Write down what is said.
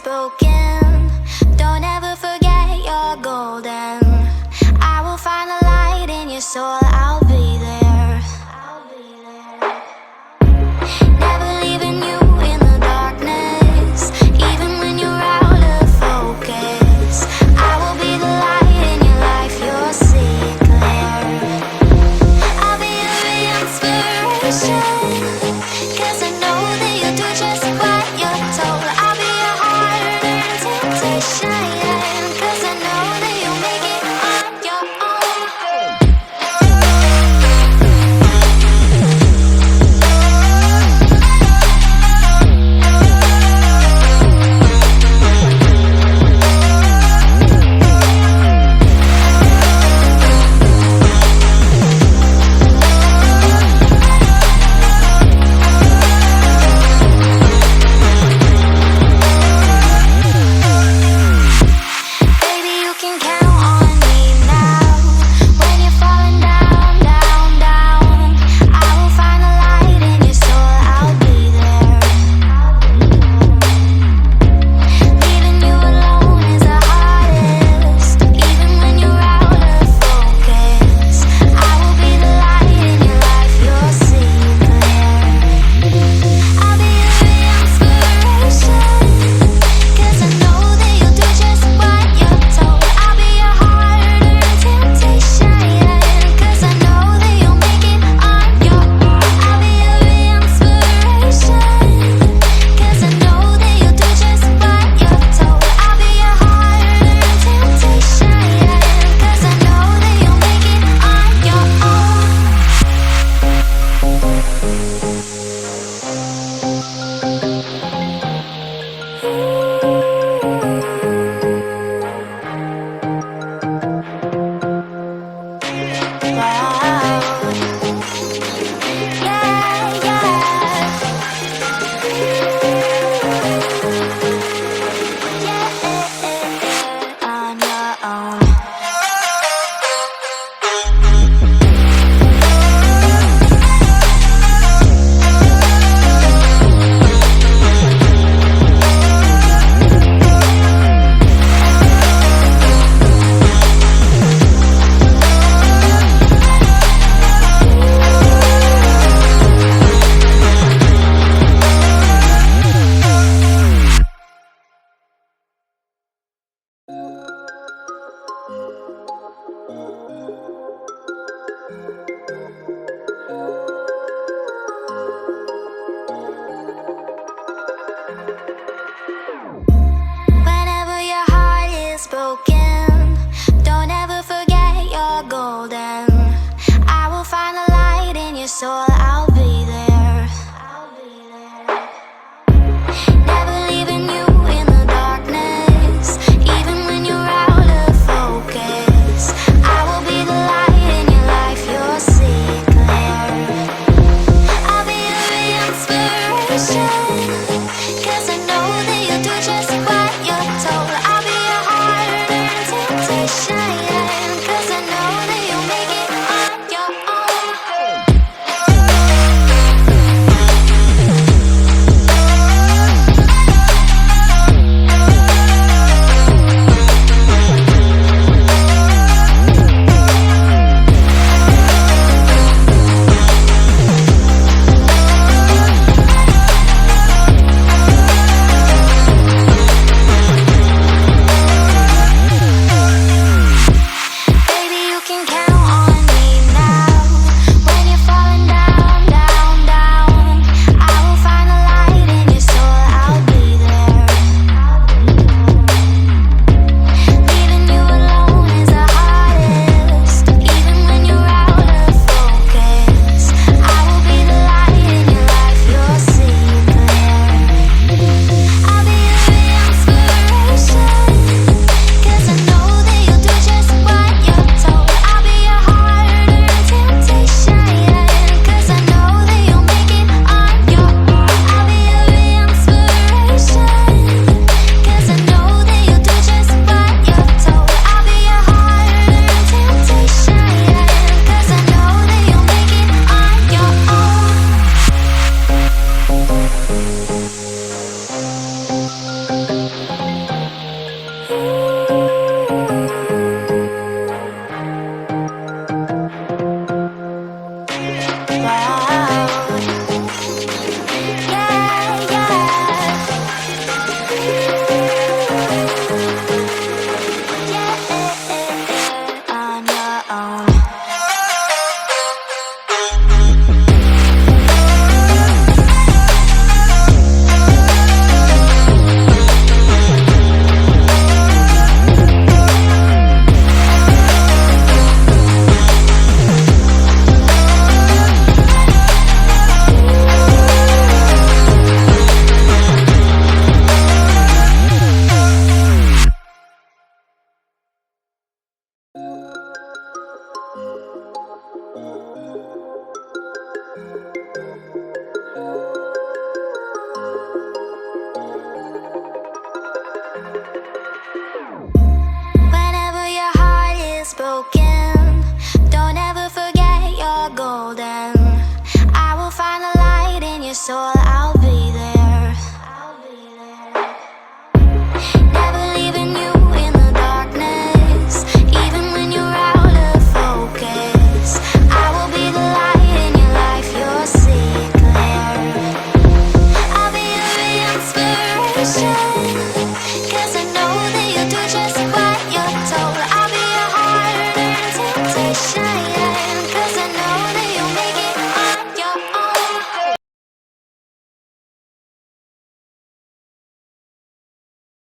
spoken. Don't ever forget you're golden. I will find a light in your soul, I'll be there. Never leaving you in the darkness, even when you're out of focus. I will be the light in your life, you'll see it clear. I'll be your inspiration, 'cause I know that you'll do just what you're told. I'll be your heart and temptation, 'cause I know that you'll make it on your own. Baby, you can count on me now. When you're falling down, down, down, I will find a light in your soul, I'll be there. Leaving you alone is the hardest, even when you're out of focus. I will be the light in your life, you'll see it clear. I'll be your inspiration, 'cause I know that you'll do just what you're told. I'll be your heart and temptation, 'cause I know that you'll make it on your own. I'll be your inspiration, 'cause I know that you'll do just what you're told. I'll be your heart and temptation, 'cause I know that you'll make it on your own. Wow. Yeah, yeah. On your own. Whenever your heart is broken, don't ever forget you're golden. I will find a light in your soul,